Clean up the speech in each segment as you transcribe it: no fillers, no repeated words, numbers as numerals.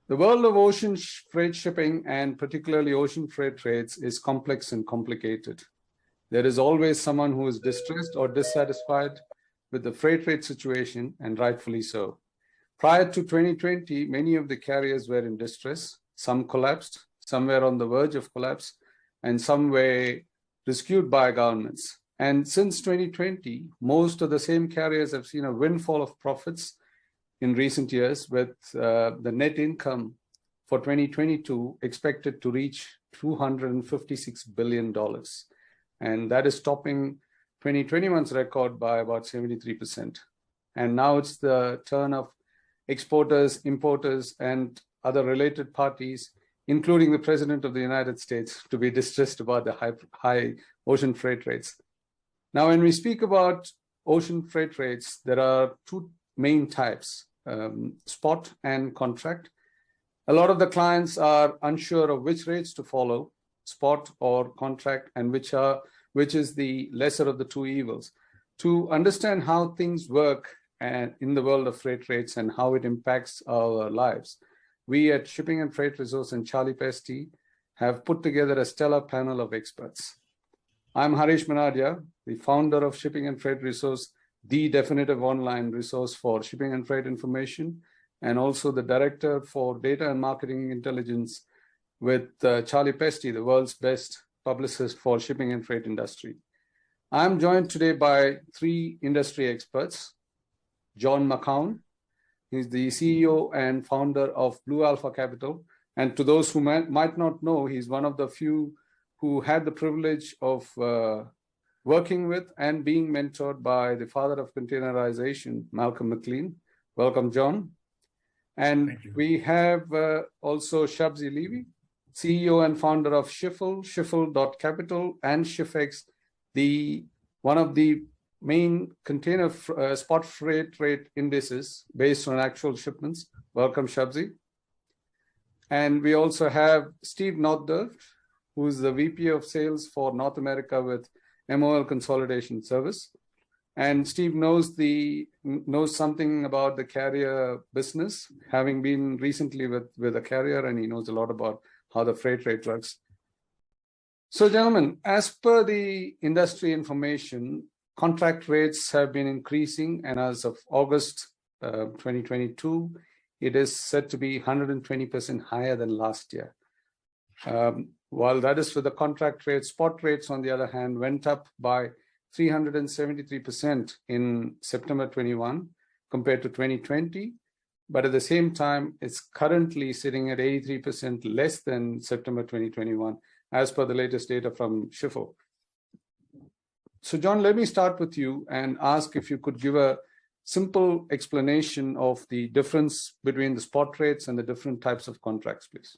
The world of ocean freight shipping and particularly ocean freight trades is complex and complicated. There is always someone who is distressed or dissatisfied with the freight rate situation, and rightfully so. Prior to 2020, many of the carriers were in distress. Some collapsed, some were on the verge of collapse, and some were rescued by governments. And since 2020, most of the same carriers have seen a windfall of profits in recent years, with the net income for 2022 expected to reach $256 billion. And that is topping 2021's record by about 73%. And now it's the turn of exporters, importers, and other related parties, including the President of the United States, to be distressed about the high ocean freight rates. Now, when we speak about ocean freight rates, there are two main types, spot and contract. A lot of the clients are unsure of which rates to follow, spot or contract, and which is the lesser of the two evils. To understand how things work in the world of freight rates and how it impacts our lives, we at Shipping and Freight Resource and Charlie PESTI have put together a stellar panel of experts. I'm Hariesh Manaadiar, the founder of Shipping and Freight Resource, the definitive online resource for shipping and freight information, and also the director for data and marketing intelligence with Charlie PESTI, the world's best publicist for shipping and freight industry. I'm joined today by three industry experts. John McCown, he's the CEO and founder of Blue Alpha Capital. And to those who might not know, he's one of the few who had the privilege of working with and being mentored by the father of containerization, Malcolm McLean. Welcome, John. And we have also Shabsie Levy, CEO and founder of Shifl, Shifl.capital, and Shifx, one of the main container spot freight rate indices based on actual shipments. Welcome, Shabsie. And we also have Steve Nothdurft, who's the VP of Sales for North America with MOL Consolidation Service. And Steve knows something about the carrier business, having been recently with a carrier, and he knows a lot about how the freight rate works. So, gentlemen, as per the industry information, contract rates have been increasing, and as of August 2022, it is said to be 120% higher than last year. While that is for the contract rates, spot rates, on the other hand, went up by 373% in September 21 compared to 2020. But at the same time, it's currently sitting at 83% less than September 2021, as per the latest data from Shifl. So, John, let me start with you and ask if you could give a simple explanation of the difference between the spot rates and the different types of contracts, please.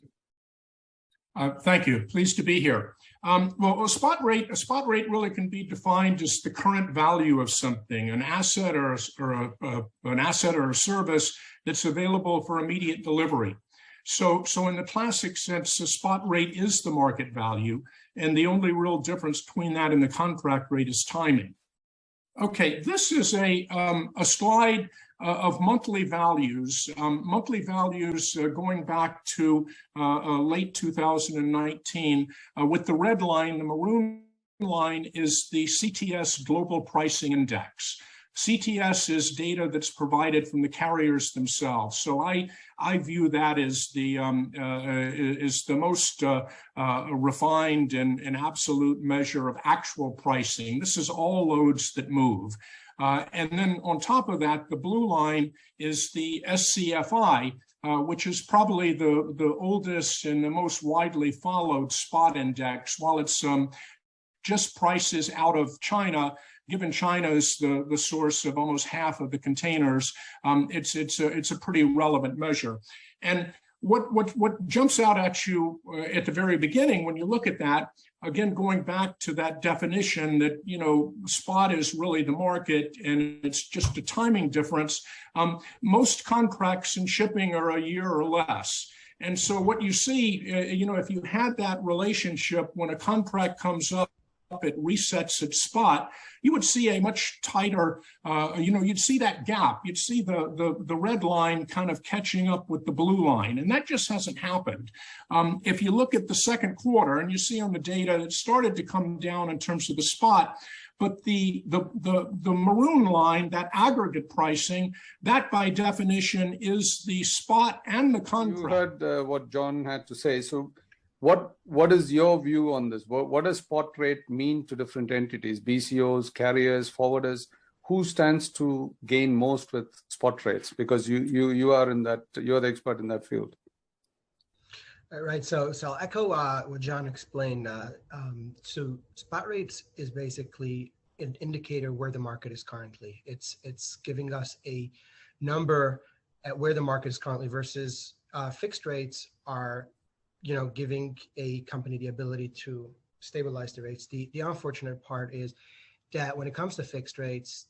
Thank you. Pleased to be here. Well, a spot rate really can be defined as the current value of something, an asset or a service that's available for immediate delivery. So in the classic sense, the spot rate is the market value, and the only real difference between that and the contract rate is timing. Okay, this is a slide of monthly values. Going back to late 2019, with the red line. The maroon line is the CTS Global Pricing Index. CTS is data that's provided from the carriers themselves. So I view that as the most refined and absolute measure of actual pricing. This is all loads that move. And then on top of that, the blue line is the SCFI, which is probably the oldest and the most widely followed spot index. While it's just prices out of China, given China is the source of almost half of the containers, it's a pretty relevant measure. And what jumps out at you at the very beginning when you look at that, again, going back to that definition that, spot is really the market and it's just a timing difference. Most contracts in shipping are a year or less. And so what you see, if you had that relationship when a contract comes up it resets at spot, you would see a much tighter, you'd see that gap. You'd see the red line kind of catching up with the blue line, and that just hasn't happened. If you look at the second quarter, and you see on the data, it started to come down in terms of the spot, but the maroon line, that aggregate pricing, that by definition is the spot and the contract. You heard what John had to say. So what is your view on this? What does spot rate mean to different entities, BCOs, carriers, forwarders? Who stands to gain most with spot rates? Because you are in that, you're the expert in that field. Right. So I'll echo what John explained. So spot rates is basically an indicator where the market is currently. It's giving us a number at where the market is currently versus fixed rates are, giving a company the ability to stabilize the rates. The unfortunate part is that when it comes to fixed rates,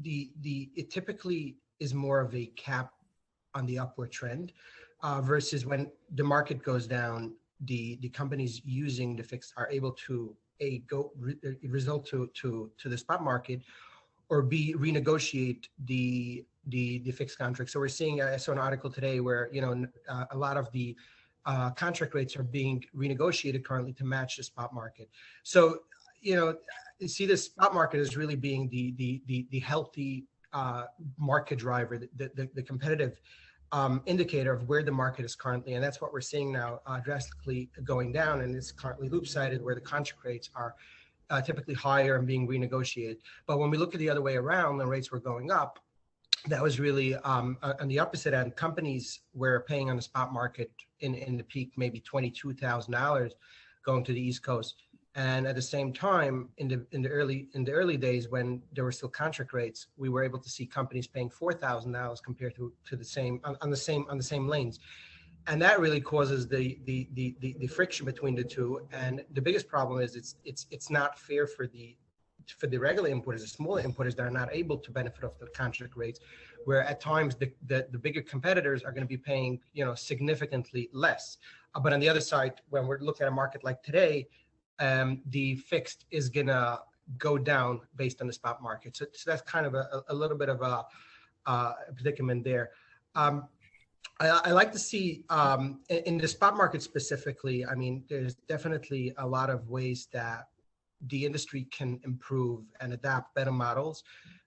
it typically is more of a cap on the upward trend versus when the market goes down, the companies using the fixed are able to result to the spot market, or B, renegotiate the fixed contract. So we're seeing, I saw an article today where a lot of the contract rates are being renegotiated currently to match the spot market. So you see the spot market as really being the healthy market driver, the competitive indicator of where the market is currently, and that's what we're seeing now, drastically going down, and it's currently loop-sided where the contract rates are typically higher and being renegotiated. But when we look at the other way around, the rates were going up. That was really on the opposite end. Companies were paying on the spot market in the peak maybe $22,000 going to the East Coast, and at the same time in the early days when there were still contract rates, we were able to see companies paying $4,000 compared to the same on the same lanes, and that really causes the friction between the two. And the biggest problem is it's not fair for the regular importers, the smaller importers that are not able to benefit off the contract rates, where at times the bigger competitors are going to be paying significantly less. But on the other side, when we're looking at a market like today, the fixed is going to go down based on the spot market. So that's kind of a little bit of a predicament there. I like to see in the spot market specifically, I mean, there's definitely a lot of ways that the industry can improve and adapt better models.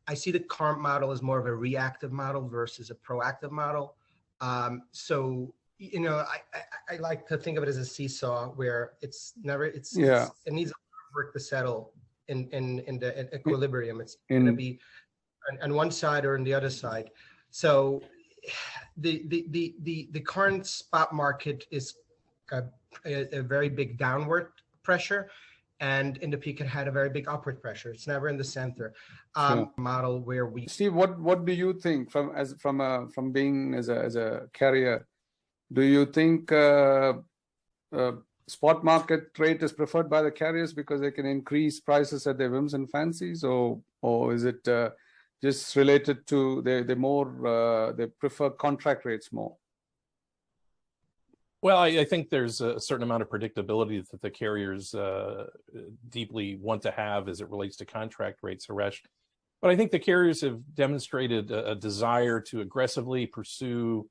I see the current model as more of a reactive model versus a proactive model. So, I like to think of it as a seesaw where it needs a lot of work to settle in the equilibrium. It's going to be on one side or on the other side. So the current spot market is a very big downward pressure, and in the peak it had a very big upward pressure. It's never in the center. Model where we Steve, what do you think from being as a carrier? Do you think spot market rate is preferred by the carriers because they can increase prices at their whims and fancies, or is it just related to they prefer contract rates more? Well, I think there's a certain amount of predictability that the carriers deeply want to have as it relates to contract rates, Hariesh. But I think the carriers have demonstrated a desire to aggressively pursue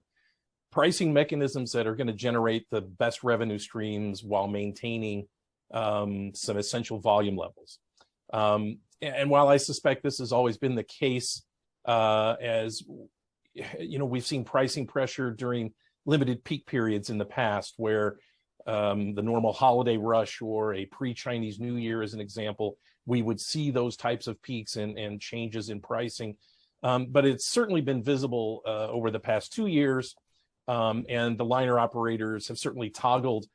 pricing mechanisms that are going to generate the best revenue streams while maintaining some essential volume levels. And while I suspect this has always been the case, as we've seen pricing pressure during limited peak periods in the past, where the normal holiday rush or a pre-Chinese New Year, as an example, we would see those types of peaks and changes in pricing. But it's certainly been visible over the past 2 years. And the liner operators have certainly toggled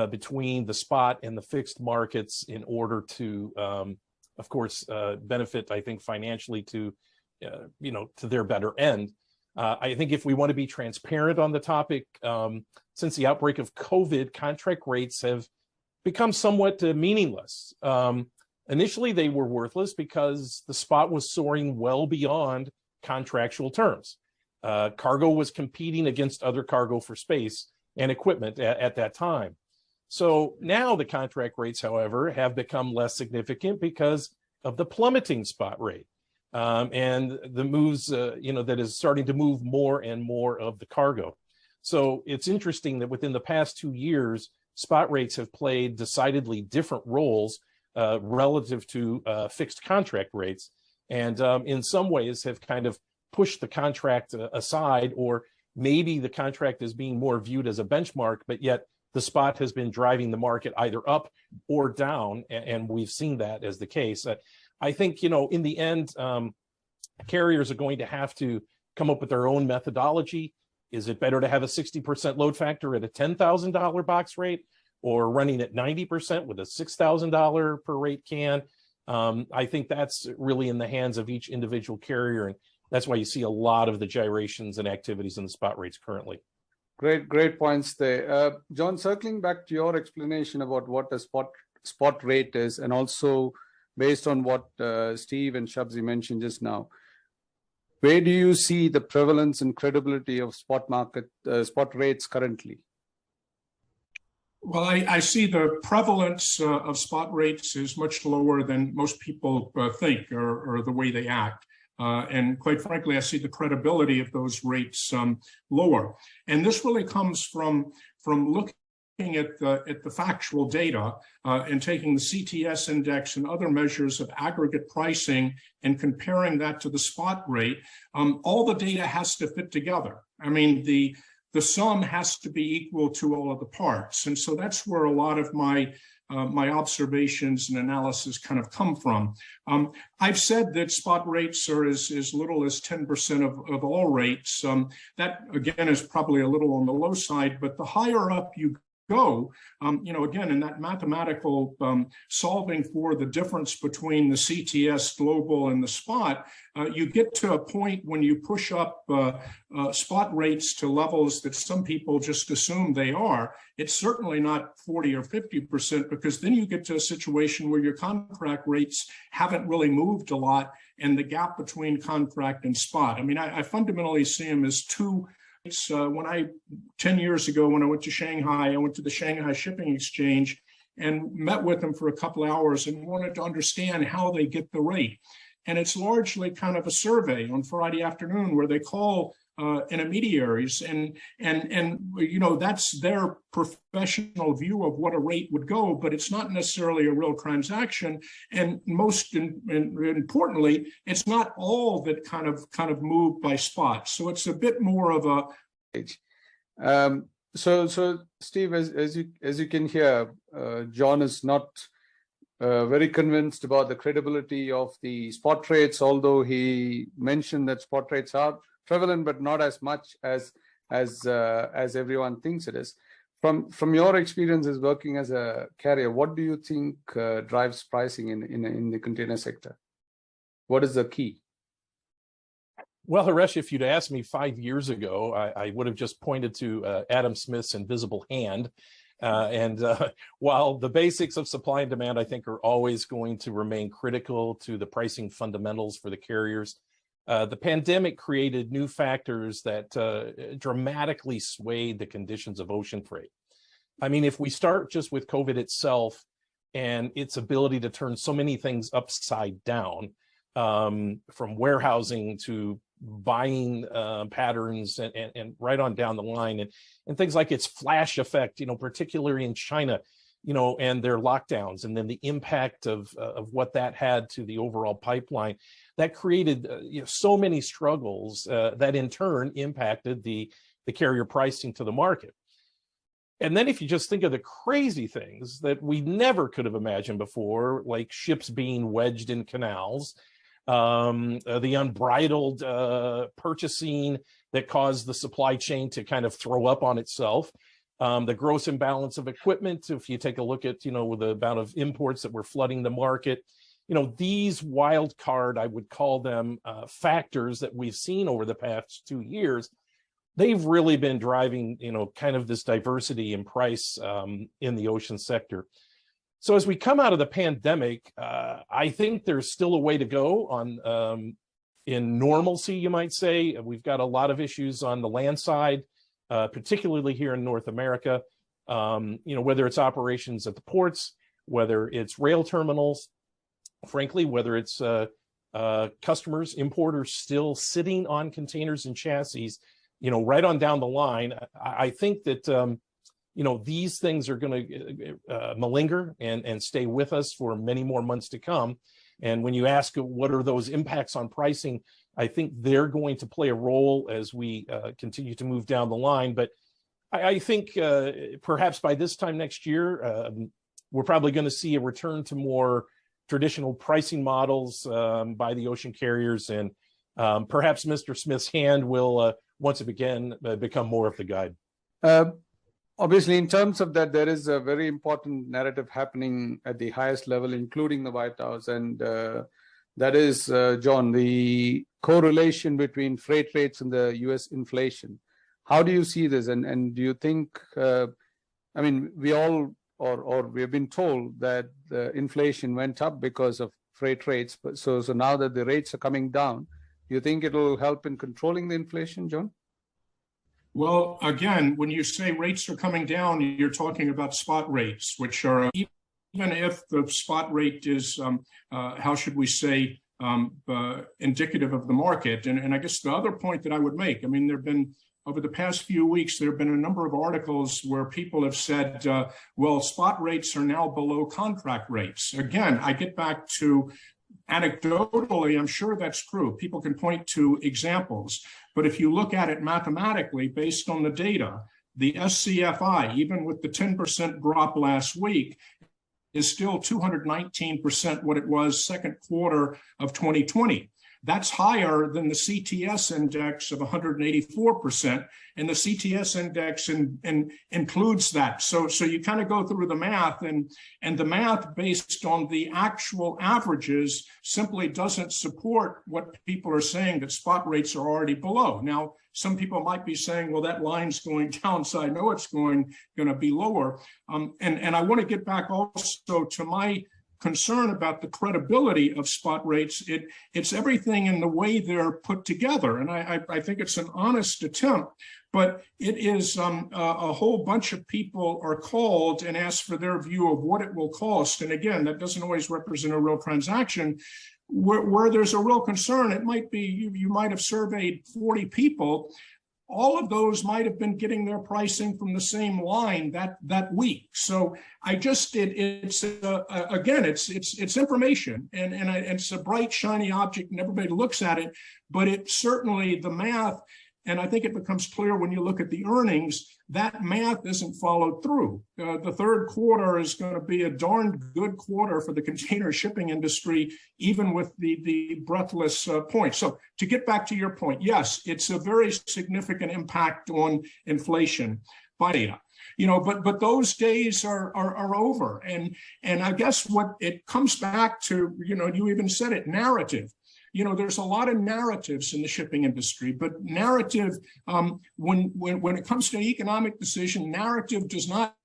between the spot and the fixed markets in order to, of course, benefit, I think, financially to their better end. I think if we want to be transparent on the topic, since the outbreak of COVID, contract rates have become somewhat meaningless. Initially, they were worthless because the spot was soaring well beyond contractual terms. Cargo was competing against other cargo for space and equipment at that time. So now the contract rates, however, have become less significant because of the plummeting spot rate and the moves, that is starting to move more and more of the cargo. So it's interesting that within the past 2 years, spot rates have played decidedly different roles relative to fixed contract rates, and in some ways have kind of pushed the contract aside, or maybe the contract is being more viewed as a benchmark, but yet the spot has been driving the market either up or down, and we've seen that as the case. I think, in the end, carriers are going to have to come up with their own methodology. Is it better to have a 60% load factor at a $10,000 box rate, or running at 90% with a $6,000 per rate can? I think that's really in the hands of each individual carrier, and that's why you see a lot of the gyrations and activities in the spot rates currently. Great points there. John, circling back to your explanation about what a spot rate is, and also based on what Steve and Shabsie mentioned just now, where do you see the prevalence and credibility of spot rates currently? Well, I see the prevalence of spot rates is much lower than most people think, or the way they act. And quite frankly, I see the credibility of those rates lower. And this really comes from looking at the factual data and taking the CTS index and other measures of aggregate pricing and comparing that to the spot rate. All the data has to fit together. I mean, the sum has to be equal to all of the parts. And so that's where a lot of my observations and analysis kind of come from. I've said that spot rates are as little as 10% of all rates. That, again, is probably a little on the low side, but the higher up you go, again, in that mathematical solving for the difference between the CTS global and the spot, you get to a point when you push up spot rates to levels that some people just assume they are. It's certainly not 40 or 50%, because then you get to a situation where your contract rates haven't really moved a lot, and the gap between contract and spot. I mean, I fundamentally see them as two. 10 years ago, when I went to Shanghai, I went to the Shanghai Shipping Exchange and met with them for a couple of hours and wanted to understand how they get the rate. And it's largely kind of a survey on Friday afternoon where they call intermediaries, and that's their professional view of what a rate would go, but it's not necessarily a real transaction. And most importantly, it's not all that kind of moved by spot. So it's a bit more of a. So Steve, as you can hear, John is not very convinced about the credibility of the spot rates, although he mentioned that spot rates are prevalent, but not as much as everyone thinks it is. From your experiences working as a carrier, what do you think drives pricing in the container sector? What is the key? Well, Hariesh, if you'd asked me 5 years ago, I would have just pointed to Adam Smith's invisible hand. While the basics of supply and demand, I think, are always going to remain critical to the pricing fundamentals for the carriers, the pandemic created new factors that dramatically swayed the conditions of ocean freight. I mean, if we start just with COVID itself and its ability to turn so many things upside down, from warehousing to buying patterns and right on down the line, and things like its flash effect, particularly in China, and their lockdowns, and then the impact of what that had to the overall pipeline, that created so many struggles that in turn impacted the carrier pricing to the market. And then if you just think of the crazy things that we never could have imagined before, like ships being wedged in canals, the unbridled purchasing that caused the supply chain to kind of throw up on itself, the gross imbalance of equipment, if you take a look at, with the amount of imports that were flooding the market, these wild card, I would call them, factors that we've seen over the past 2 years, they've really been driving, kind of this diversity in price in the ocean sector. So as we come out of the pandemic, I think there's still a way to go on in normalcy, you might say. We've got a lot of issues on the land side, particularly here in North America. whether it's operations at the ports, whether it's rail terminals, frankly, whether it's customers, importers still sitting on containers and chassis, right on down the line. I think that, these things are going to malinger and stay with us for many more months to come. And when you ask what are those impacts on pricing, I think they're going to play a role as we continue to move down the line. But I think perhaps by this time next year, we're probably going to see a return to more traditional pricing models by the ocean carriers. And perhaps Mr. Smith's hand will once again become more of the guide. Obviously, in terms of that, there is a very important narrative happening at the highest level, including the White House. And that is, John, the correlation between freight rates and the US inflation. How do you see this? And do you think, we all, or we have been told that the inflation went up because of freight rates. But so now that the rates are coming down, do you think it will help in controlling the inflation, John? Well, again, when you say rates are coming down, you're talking about spot rates, which are, even if the spot rate is, how should we say, indicative of the market. And I guess the other point that I would make, there have been, over the past few weeks, there have been a number of articles where people have said, well, spot rates are now below contract rates. Again, I get back to anecdotally, I'm sure that's true. People can point to examples. But if you look at it mathematically, based on the data, the SCFI, even with the 10% drop last week, is still 219% what it was second quarter of 2020. That's higher than the CTS index of 184%, and the CTS index includes that. So you kind of go through the math, and the math based on the actual averages simply doesn't support what people are saying, that spot rates are already below. Now, some people might be saying, well, that line's going down, so I know it's going to be lower. And I want to get back also to my concern about the credibility of spot rates. It's everything in the way they're put together. And I think it's an honest attempt, but it is a whole bunch of people are called and asked for their view of what it will cost. And again, that doesn't always represent a real transaction. Where there's a real concern, it might be, you might have surveyed 40 people. All of those might have been getting their pricing from the same line that week. So I just, it's information, and it's a bright, shiny object, and everybody looks at it, but it certainly, the math, and I think it becomes clear when you look at the earnings, that math isn't followed through. The third quarter is going to be a darn good quarter for the container shipping industry, even with the breathless point. So to get back to your point, yes, it's a very significant impact on inflation by data. But those days are over. And I guess what it comes back to, you even said it, narrative. There's a lot of narratives in the shipping industry, but narrative, when it comes to economic decision, narrative does not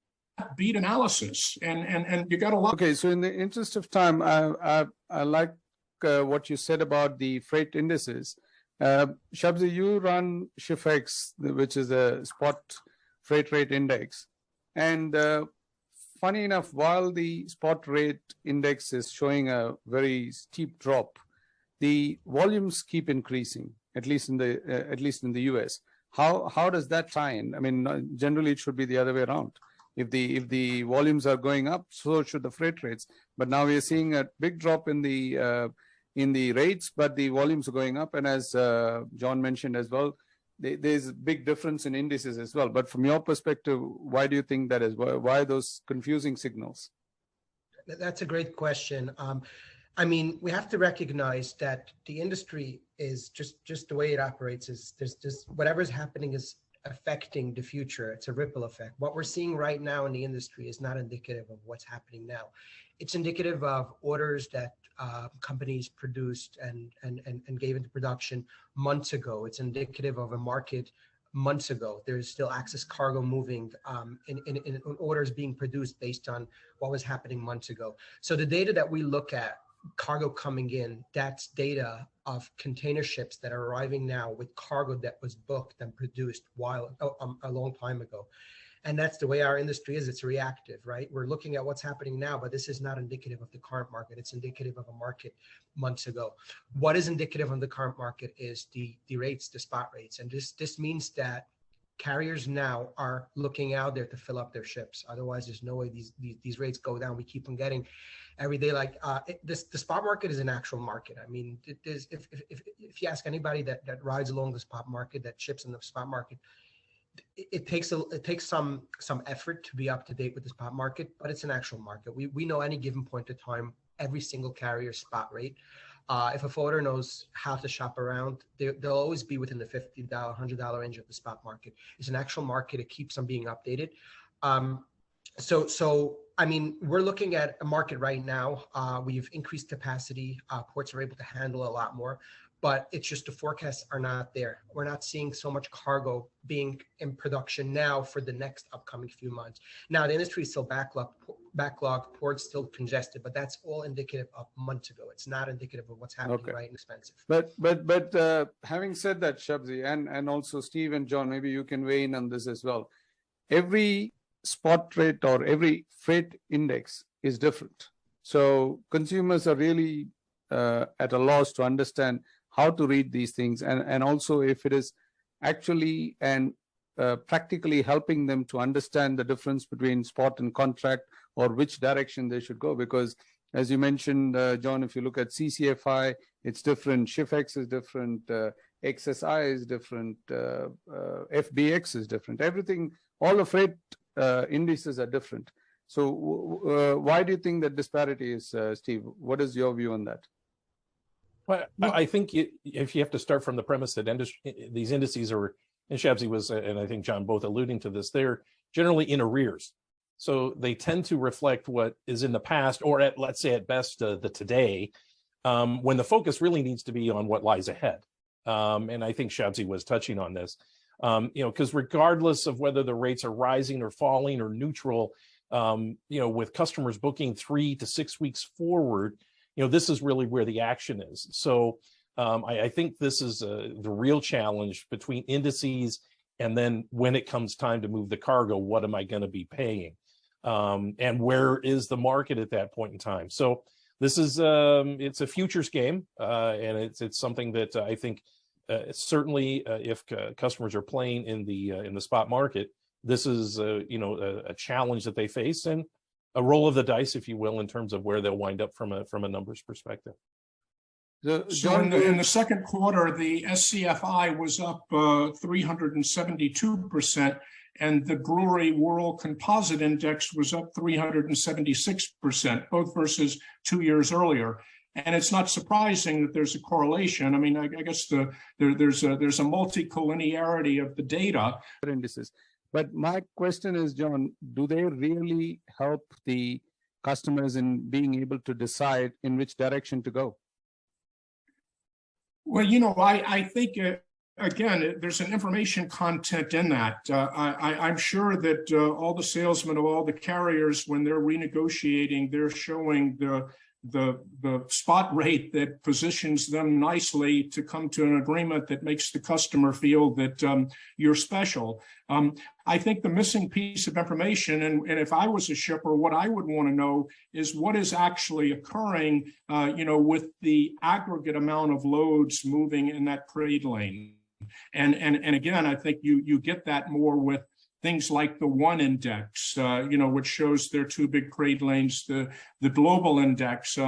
beat analysis, and you got a lot. Okay, so in the interest of time, I like what you said about the freight indices. Shabsie, you run Shifl, which is a spot freight rate index, and funny enough, while the spot rate index is showing a very steep drop, the volumes keep increasing, at least in the US. How does that tie in? Generally it should be the other way around. If the volumes are going up, so should the freight rates. But now we are seeing a big drop in the rates, but the volumes are going up. And as John mentioned as well, there's a big difference in indices as well. But from your perspective, why do you think that is? Why those confusing signals? That's a great question. We have to recognize that the industry is just the way it operates is there's just whatever's happening is affecting the future. It's a ripple effect. What we're seeing right now in the industry is not indicative of what's happening now. It's indicative of orders that companies produced and gave into production months ago. It's indicative of a market months ago. There's still excess cargo moving in orders being produced based on what was happening months ago. So the data that we look at, cargo coming in, that's data of container ships that are arriving now with cargo that was booked and produced a long time ago. And that's the way our industry is. It's reactive, right? We're looking at what's happening now, but this is not indicative of the current market. It's indicative of a market months ago. What is indicative of the current market is the rates, the spot rates. And this means that carriers now are looking out there to fill up their ships. Otherwise, there's no way these rates go down. We keep on getting every day. Like the spot market is an actual market. I mean, if you ask anybody that rides along the spot market, that ships in the spot market, it takes some effort to be up to date with the spot market, but it's an actual market. We know any given point of time, every single carrier's spot rate. If a forwarder knows how to shop around, they'll always be within the $50, $100 range of the spot market. It's an actual market. It keeps on being updated. So I mean, we're looking at a market right now. We've increased capacity. Ports are able to handle a lot more, but it's just the forecasts are not there. We're not seeing so much cargo being in production now for the next upcoming few months. Now, the industry is still backlog, ports still congested, but that's all indicative of months ago. It's not indicative of what's happening right and expensive. But having said that, Shabsie, and also Steve and John, maybe you can weigh in on this as well. Every spot rate or every freight index is different. So consumers are really at a loss to understand how to read these things, and also if it is actually and practically helping them to understand the difference between spot and contract, or which direction they should go. Because as you mentioned, John, if you look at CCFI, it's different, Shifx is different, XSI is different, FBX is different. Everything, all the freight indices are different. So why do you think that disparity is, Steve? What is your view on that? Well, I think if you have to start from the premise that these indices are, and Shabsie was, and I think John both alluding to this, they're generally in arrears. So they tend to reflect what is in the past, or let's say at best, the today, when the focus really needs to be on what lies ahead. And I think Shabsie was touching on this, because regardless of whether the rates are rising or falling or neutral, with customers booking 3 to 6 weeks forward, this is really where the action is. So I think this is the real challenge between indices, and then when it comes time to move the cargo, what am I going to be paying? And where is the market at that point in time? So this is it's a futures game, and it's something that I think certainly if customers are playing in the spot market, this is a challenge that they face, and a roll of the dice, if you will, in terms of where they'll wind up from a numbers perspective. So in the second quarter, the SCFI was up 372%, and the Brewery World Composite Index was up 376%, both versus 2 years earlier. And it's not surprising that there's a correlation. I mean, I guess there's a multi-collinearity of the data. Indices. But my question is, John, do they really help the customers in being able to decide in which direction to go? Well, I think, again, there's an information content in that. I'm sure that all the salesmen of all the carriers, when they're renegotiating, they're showing the spot rate that positions them nicely to come to an agreement that makes the customer feel that you're special. I think the missing piece of information, and if I was a shipper, what I would want to know is what is actually occurring, with the aggregate amount of loads moving in that trade lane. And again, I think you get that more with things like the one index, which shows their two big trade lanes, the global index.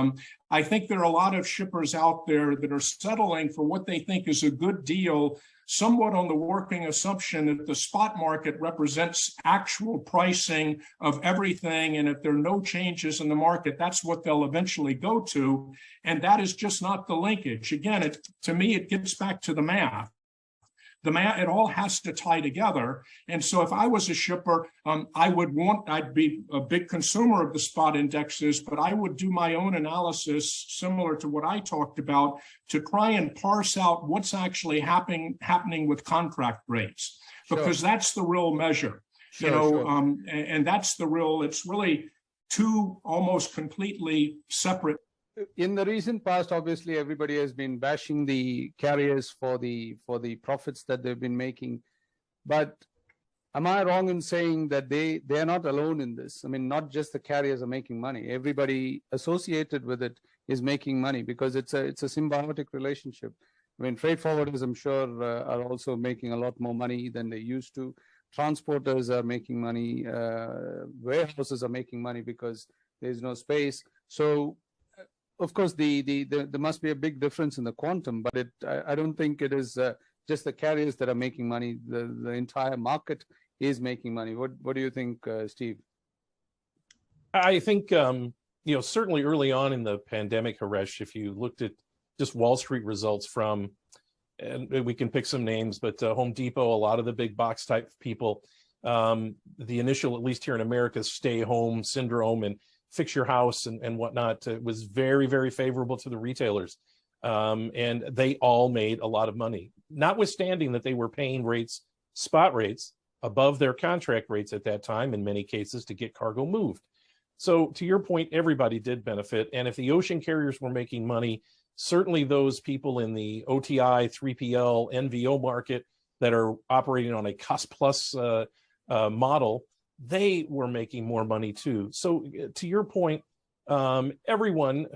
I think there are a lot of shippers out there that are settling for what they think is a good deal, somewhat on the working assumption that the spot market represents actual pricing of everything. And if there are no changes in the market, that's what they'll eventually go to. And that is just not the linkage. Again, to me, it gets back to the math. It all has to tie together. And so if I was a shipper, I'd be a big consumer of the spot indexes, but I would do my own analysis similar to what I talked about to try and parse out what's actually happening with contract rates, because that's the real measure, and that's it's really two almost completely separate. In the recent past, obviously, everybody has been bashing the carriers for the profits that they've been making. But am I wrong in saying that they are not alone in this? I mean, not just the carriers are making money. Everybody associated with it is making money because it's a symbiotic relationship. I mean, freight forwarders, I'm sure, are also making a lot more money than they used to. Transporters are making money. Warehouses are making money because there's no space. So, of course, there must be a big difference in the quantum, but I don't think it is just the carriers that are making money. The entire market is making money. What do you think, Steve? I think certainly early on in the pandemic, Hariesh, if you looked at just Wall Street results from, and we can pick some names, but Home Depot, a lot of the big box type people, the initial, at least here in America, stay home syndrome and fix your house and whatnot was very, very favorable to the retailers. And they all made a lot of money, notwithstanding that they were paying rates, spot rates, above their contract rates at that time, in many cases, to get cargo moved. So to your point, everybody did benefit. And if the ocean carriers were making money, certainly those people in the OTI, 3PL, NVO market that are operating on a cost plus model, they were making more money too. So to your point, everyone,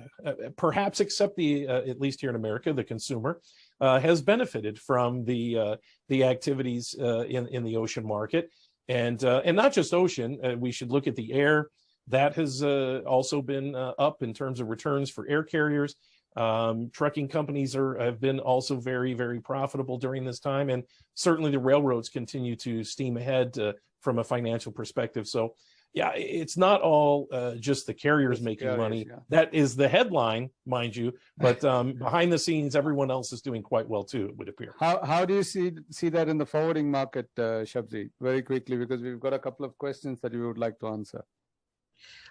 perhaps except at least here in America, the consumer, has benefited from the activities in the ocean market, and not just ocean. We should look at the air. That has also been up in terms of returns for air carriers. Trucking companies have been also very, very profitable during this time, and certainly the railroads continue to steam ahead from a financial perspective. So, yeah, it's not all just the carriers making money. Yeah. That is the headline, mind you, but behind the scenes, everyone else is doing quite well too, it would appear. How do you see that in the forwarding market, Shabsie? Very quickly, because we've got a couple of questions that you would like to answer.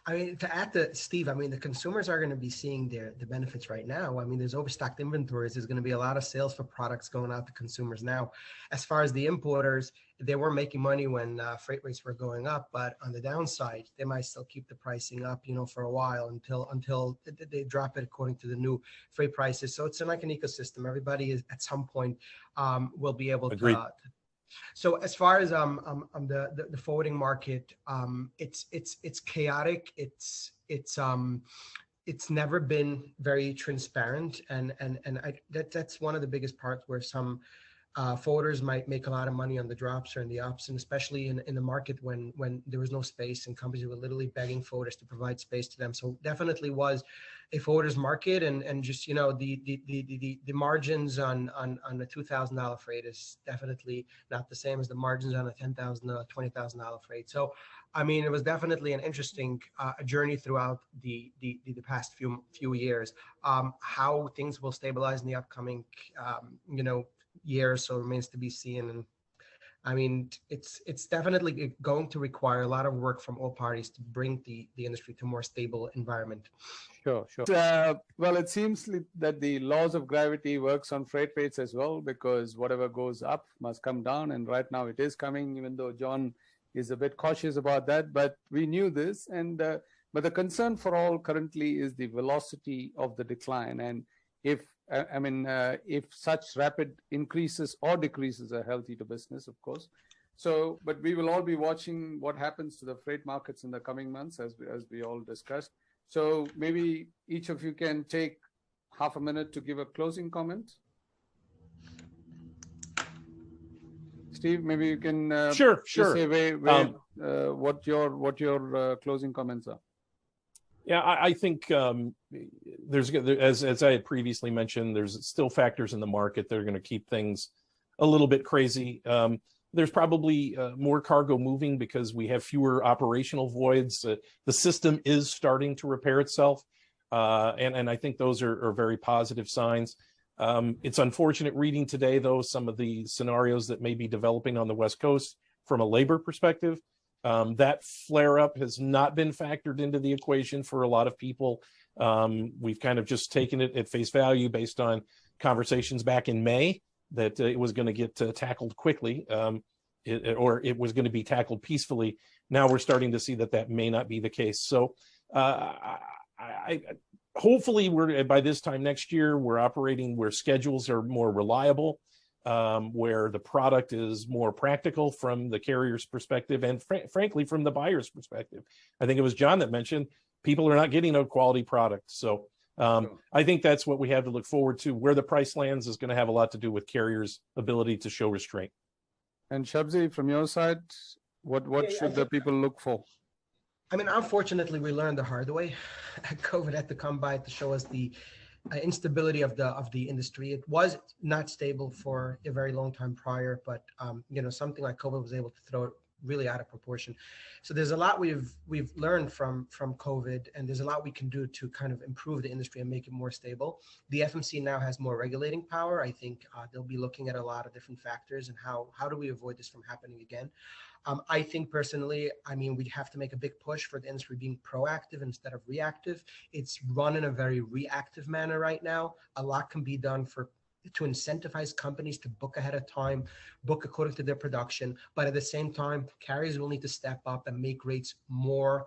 I mean, to add to Steve, I mean, the consumers are going to be seeing the benefits right now. I mean, there's overstocked inventories. There's going to be a lot of sales for products going out to consumers now. As far as the importers, they were making money when freight rates were going up, but on the downside, they might still keep the pricing up, for a while until they drop it according to the new freight prices. So it's like an ecosystem. Everybody is at some point will be able Agreed. to. So as far as the forwarding market, it's chaotic. It's never been very transparent, and that's one of the biggest parts where some forwarders might make a lot of money on the drops or in the ups, and especially in the market when there was no space and companies were literally begging forwarders to provide space to them. So definitely was a forwarders market, and just the margins on a $2,000 freight is definitely not the same as the margins on a $10,000, $20,000 freight. So I mean, it was definitely an interesting journey throughout the past few years. How things will stabilize in the upcoming years, so remains to be seen. And I mean, it's definitely going to require a lot of work from all parties to bring the industry to a more stable environment. Sure. Well, it seems that the laws of gravity works on freight rates as well, because whatever goes up must come down, and right now it is coming, even though John is a bit cautious about that, but we knew this. And but the concern for all currently is the velocity of the decline, and if such rapid increases or decreases are healthy to business, of course. So, but we will all be watching what happens to the freight markets in the coming months, as we all discussed. So maybe each of you can take half a minute to give a closing comment. Steve, maybe you can sure. Say what your closing comments are. Yeah, I think there's, as I had previously mentioned, there's still factors in the market that are going to keep things a little bit crazy. There's probably more cargo moving because we have fewer operational voids. The system is starting to repair itself, and I think those are very positive signs. It's unfortunate reading today, though, some of the scenarios that may be developing on the West Coast from a labor perspective. That flare-up has not been factored into the equation for a lot of people. We've kind of just taken it at face value based on conversations back in May that it was going to get tackled quickly, or it was going to be tackled peacefully. Now we're starting to see that may not be the case. So hopefully by this time next year, we're operating where schedules are more reliable. where the product is more practical from the carrier's perspective and frankly from the buyer's perspective. I think it was John that mentioned people are not getting a quality product. So I think that's what we have to look forward to. Where the price lands is going to have a lot to do with carriers' ability to show restraint. And Shabsie, from your side, what should the people look for? I mean, unfortunately, we learned the hard way. COVID had to come by to show us the instability of the industry. It was not stable for a very long time prior, but something like COVID was able to throw it really out of proportion. So there's a lot we've learned from COVID, and there's a lot we can do to kind of improve the industry and make it more stable. The FMC now has more regulating power. I think they'll be looking at a lot of different factors and how do we avoid this from happening again. I think personally, we have to make a big push for the industry being proactive instead of reactive. It's run in a very reactive manner right now. A lot can be done to incentivize companies to book ahead of time, book according to their production. But at the same time, carriers will need to step up and make rates more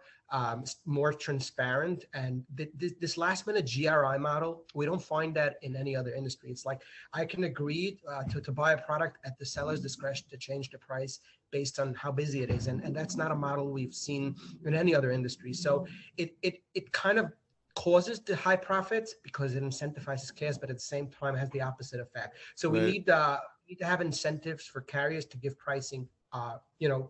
transparent. And this last minute GRI model, we don't find that in any other industry. It's like, I can agree to buy a product at the seller's discretion to change the price based on how busy it is. And that's not a model we've seen in any other industry. So it kind of causes the high profits because it incentivizes carriers, but at the same time has the opposite effect. So we need to have incentives for carriers to give pricing,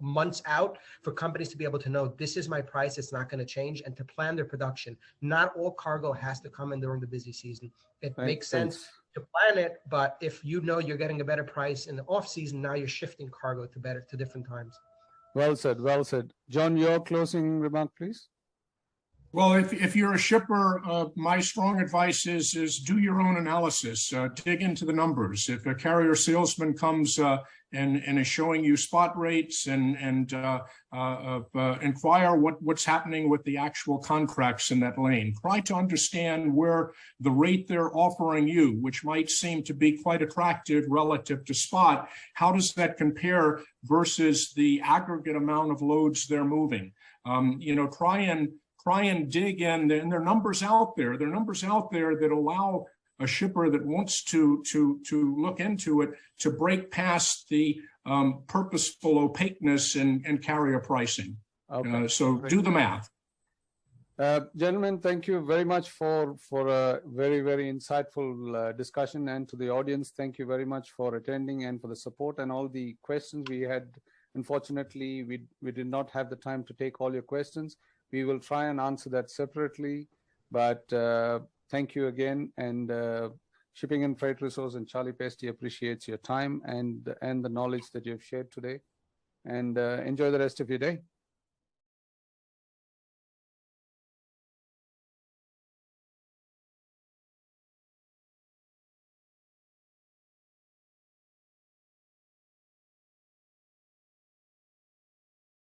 months out, for companies to be able to know this is my price, it's not going to change, and to plan their production. Not all cargo has to come in during the busy season. It makes sense to plan it, but if you know you're getting a better price in the off season, now you're shifting cargo to different times. Well said, well said. John, your closing remark, please. Well, if you're a shipper, my strong advice is do your own analysis, dig into the numbers. If a carrier salesman comes and is showing you spot rates and inquire what's happening with the actual contracts in that lane. Try to understand where the rate they're offering you, which might seem to be quite attractive relative to spot, how does that compare versus the aggregate amount of loads they're moving? Try and dig in, and there are numbers out there. There are numbers out there that allow a shipper that wants to look into it to break past the purposeful opaqueness in carrier pricing. Okay. So do the math. Gentlemen, thank you very much for a very, very insightful discussion, and to the audience, thank you very much for attending and for the support and all the questions we had. Unfortunately, we did not have the time to take all your questions. We will try and answer that separately, but thank you again. And Shipping and Freight Resource and Charlie PESTI appreciates your time and the knowledge that you've shared today. And enjoy the rest of your day.